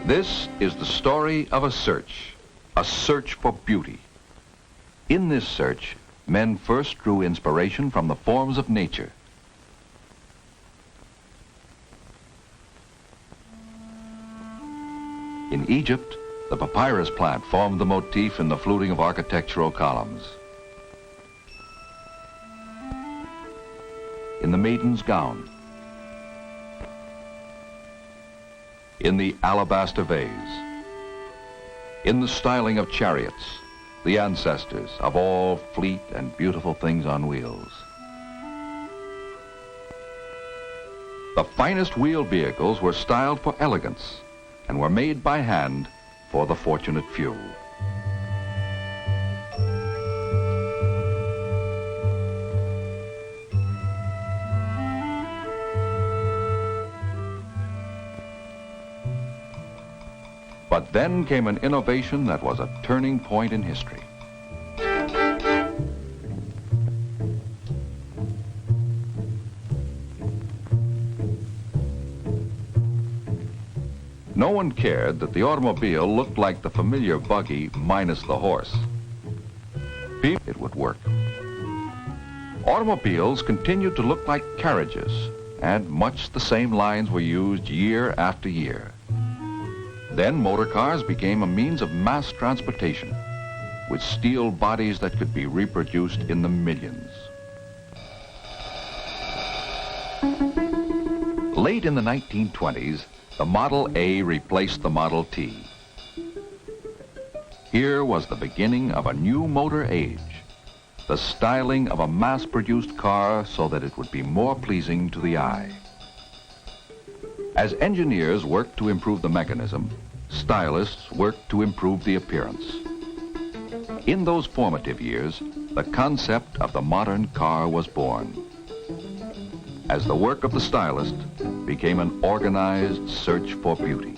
This is the story of a search for beauty. In this search, men first drew inspiration from the forms of nature. In Egypt, the papyrus plant formed the motif in the fluting of architectural columns. In the maiden's gown, in the alabaster vase, in the styling of chariots, the ancestors of all fleet and beautiful things on wheels. The finest wheeled vehicles were styled for elegance and were made by hand for the fortunate few. But then came an innovation that was a turning point in history. No one cared that the automobile looked like the familiar buggy minus the horse. It would work. Automobiles continued to look like carriages, and much the same lines were used year after year. Then motor cars became a means of mass transportation with steel bodies that could be reproduced in the millions. Late in the 1920s, the Model A replaced the Model T. Here was the beginning of a new motor age, the styling of a mass-produced car so that it would be more pleasing to the eye. As engineers worked to improve the mechanism, stylists worked to improve the appearance. In those formative years, the concept of the modern car was born, as the work of the stylist became an organized search for beauty.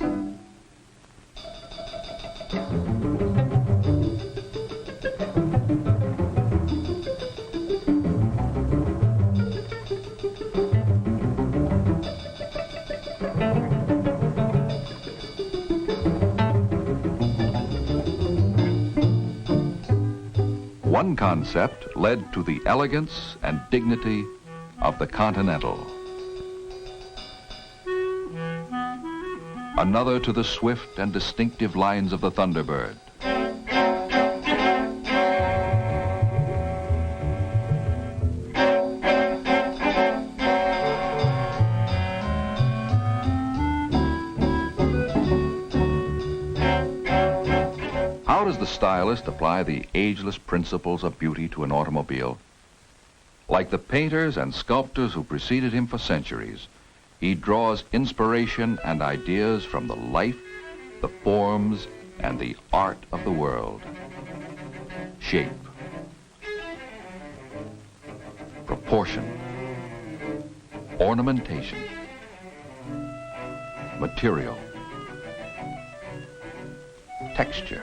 One concept led to the elegance and dignity of the Continental. Another to the swift and distinctive lines of the Thunderbird. How does the stylist apply the ageless principles of beauty to an automobile? Like the painters and sculptors who preceded him for centuries, he draws inspiration and ideas from the life, the forms, and the art of the world. Shape, proportion, ornamentation, material, texture,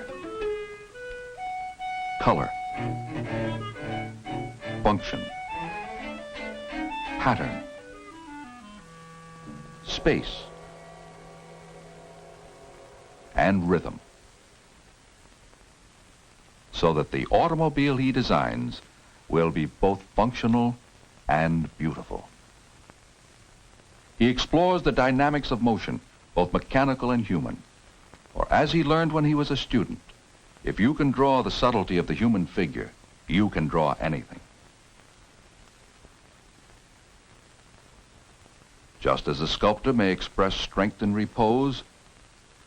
color, function, pattern, space, and rhythm, so that the automobile he designs will be both functional and beautiful. He explores the dynamics of motion, both mechanical and human. For as he learned when he was a student, if you can draw the subtlety of the human figure, you can draw anything. Just as a sculptor may express strength in repose,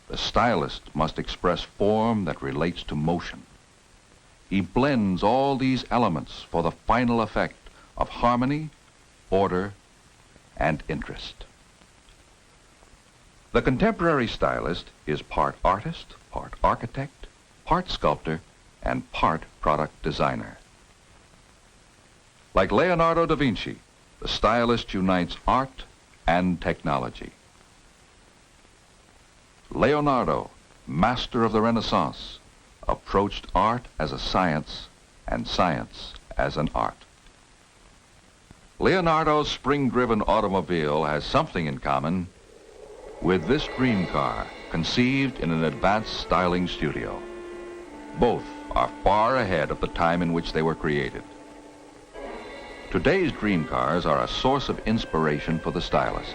the stylist must express form that relates to motion. He blends all these elements for the final effect of harmony, order, and interest. The contemporary stylist is part artist, part architect, part sculptor, and part product designer. Like Leonardo da Vinci, the stylist unites art and technology. Leonardo, master of the Renaissance, approached art as a science and science as an art. Leonardo's spring-driven automobile has something in common with this dream car. conceived in an advanced styling studio. Both are far ahead of the time in which they were created. Today's dream cars are a source of inspiration for the stylists.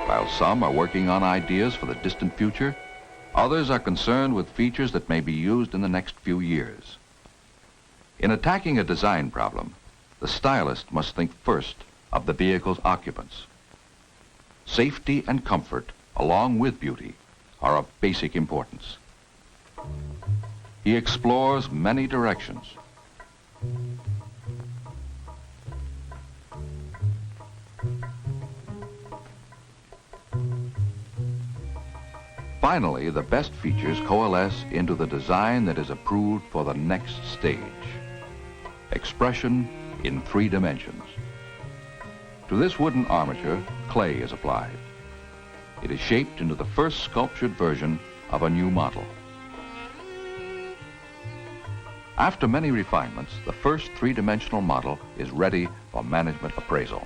While some are working on ideas for the distant future, others are concerned with features that may be used in the next few years. In attacking a design problem, the stylist must think first of the vehicle's occupants. Safety and comfort, along with beauty, are of basic importance. He explores many directions. Finally, the best features coalesce into the design that is approved for the next stage. Expression in 3 dimensions. To this wooden armature, clay is applied. It is shaped into the first sculptured version of a new model. After many refinements, the first 3-dimensional model is ready for management appraisal.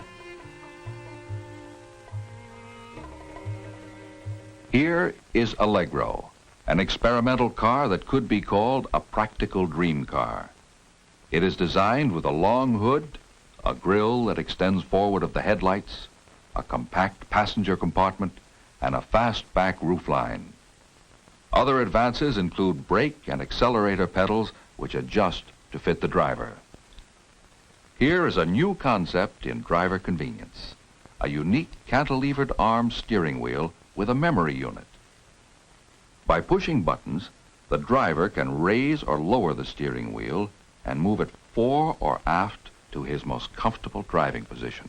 Here is Allegro, an experimental car that could be called a practical dream car. It is designed with a long hood, a grille that extends forward of the headlights, a compact passenger compartment, and a fast-back roofline. Other advances include brake and accelerator pedals which adjust to fit the driver. Here is a new concept in driver convenience, a unique cantilevered arm steering wheel with a memory unit. By pushing buttons, the driver can raise or lower the steering wheel and move it fore or aft to his most comfortable driving position.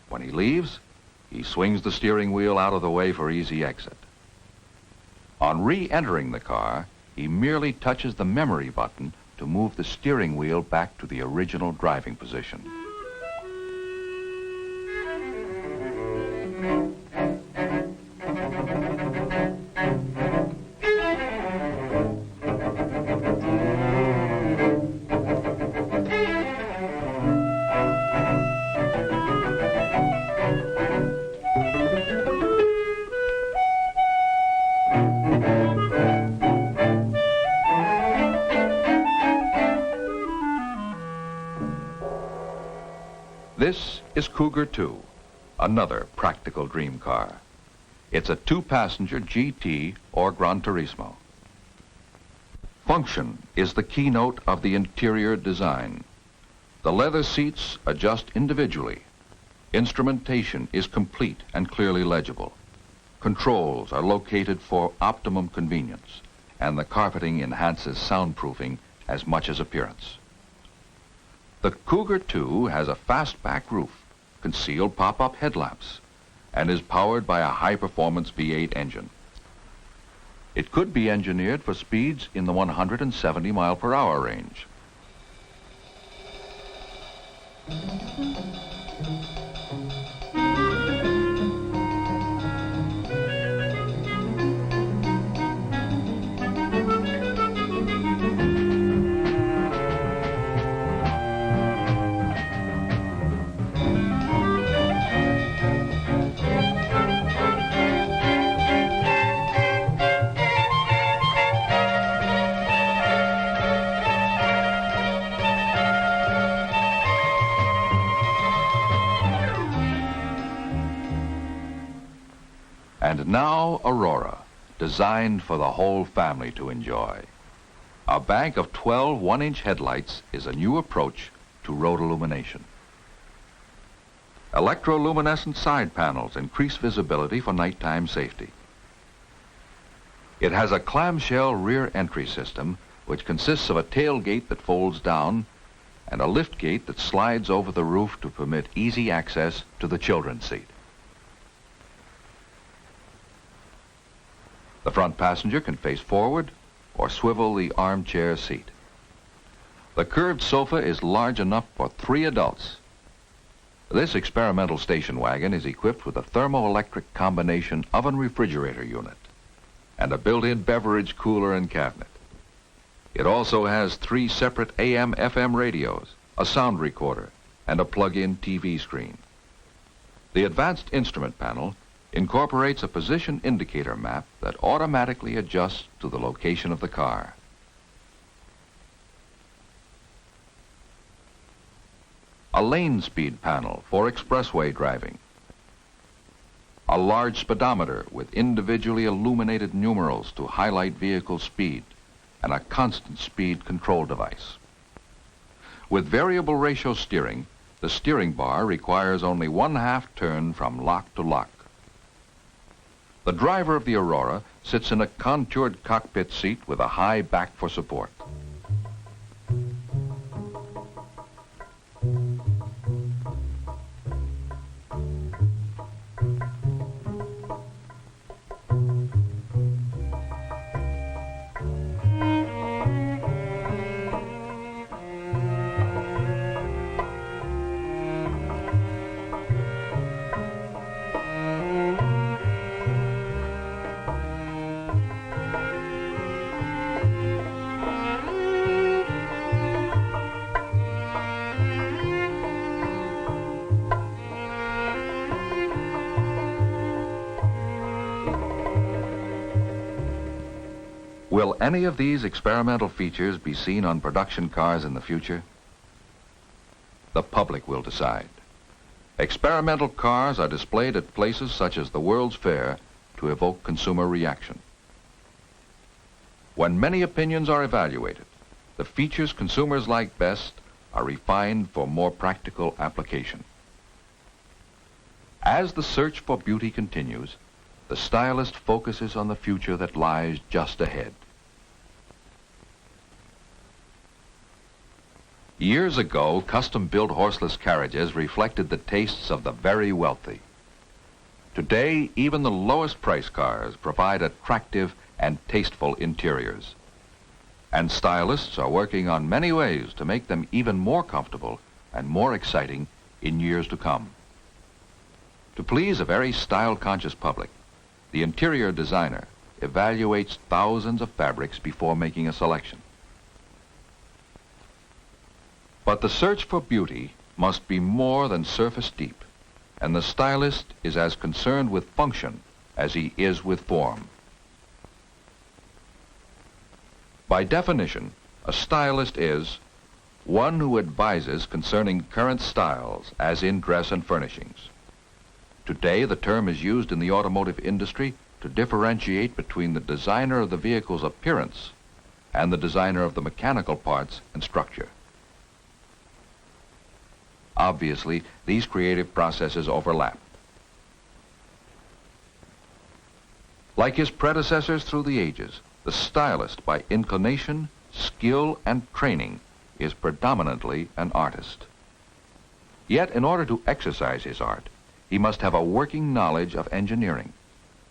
When he leaves, he swings the steering wheel out of the way for easy exit. On re-entering the car, he merely touches the memory button to move the steering wheel back to the original driving position. This is Cougar 2, another practical dream car. It's a 2-passenger GT or Gran Turismo. Function is the keynote of the interior design. The leather seats adjust individually. Instrumentation is complete and clearly legible. Controls are located for optimum convenience, and the carpeting enhances soundproofing as much as appearance. The Cougar 2 has a fastback roof, concealed pop-up headlamps, and is powered by a high-performance V8 engine. It could be engineered for speeds in the 170 mile-per-hour range. And now Aurora, designed for the whole family to enjoy. A bank of 12 1-inch headlights is a new approach to road illumination. Electroluminescent side panels increase visibility for nighttime safety. It has a clamshell rear entry system which consists of a tailgate that folds down and a liftgate that slides over the roof to permit easy access to the children's seat. The front passenger can face forward or swivel the armchair seat. The curved sofa is large enough for 3 adults. This experimental station wagon is equipped with a thermoelectric combination oven refrigerator unit. and a built-in beverage cooler and cabinet. It also has 3 separate AM/FM radios, a sound recorder, and a plug-in TV screen. The advanced instrument panel incorporates a position indicator map that automatically adjusts to the location of the car. A lane speed panel for expressway driving. A large speedometer with individually illuminated numerals to highlight vehicle speed, and a constant speed control device. With variable ratio steering, the steering bar requires only 1/2 turn from lock to lock. The driver of the Aurora sits in a contoured cockpit seat with a high back for support. Will any of these experimental features be seen on production cars in the future? The public will decide. Experimental cars are displayed at places such as the World's Fair to evoke consumer reaction. When many opinions are evaluated, the features consumers like best are refined for more practical application. As the search for beauty continues, the stylist focuses on the future that lies just ahead. Years ago, custom-built horseless carriages reflected the tastes of the very wealthy. Today, even the lowest price cars provide attractive and tasteful interiors. And stylists are working on many ways to make them even more comfortable and more exciting in years to come. To please a very style-conscious public, the interior designer evaluates thousands of fabrics before making a selection. But the search for beauty must be more than surface deep, and the stylist is as concerned with function as he is with form. By definition, a stylist is one who advises concerning current styles, as in dress and furnishings. Today, the term is used in the automotive industry to differentiate between the designer of the vehicle's appearance and the designer of the mechanical parts and structure. Obviously, these creative processes overlap. Like his predecessors through the ages, the stylist, by inclination, skill, and training, is predominantly an artist. Yet, in order to exercise his art, he must have a working knowledge of engineering,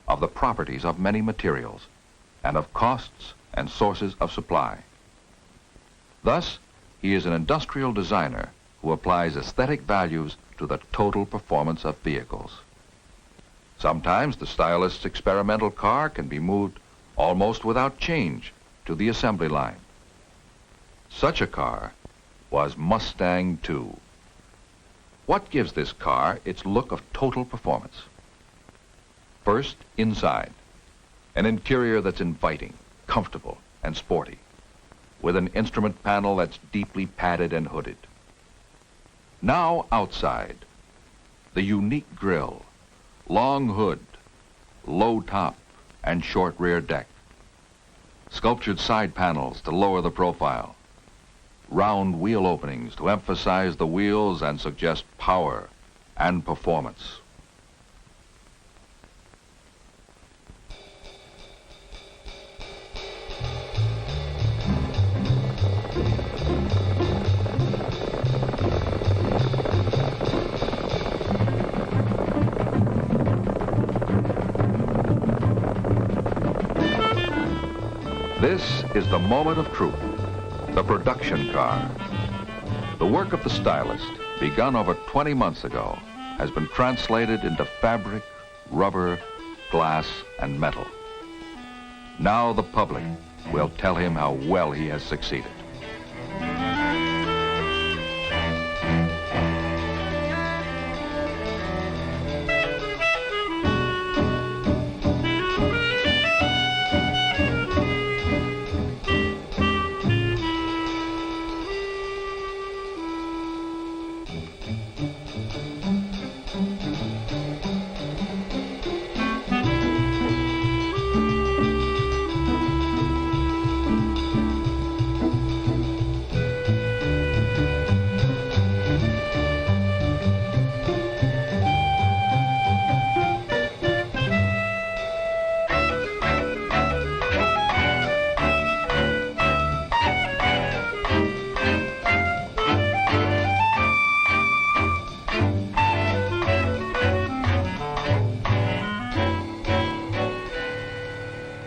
of the properties of many materials, and of costs and sources of supply. Thus, he is an industrial designer who applies aesthetic values to the total performance of vehicles. Sometimes the stylist's experimental car can be moved almost without change to the assembly line. Such a car was Mustang II. What gives this car its look of total performance? First, inside. An interior that's inviting, comfortable, and sporty, with an instrument panel that's deeply padded and hooded. Now outside, the unique grille, long hood, low top, and short rear deck. Sculptured side panels to lower the profile. Round wheel openings to emphasize the wheels and suggest power and performance. This is the moment of truth, the production car. The work of the stylist, begun over 20 months ago, has been translated into fabric, rubber, glass, and metal. Now the public will tell him how well he has succeeded.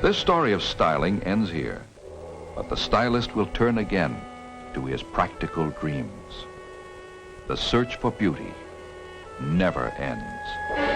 This story of styling ends here, but the stylist will turn again to his practical dreams. The search for beauty never ends.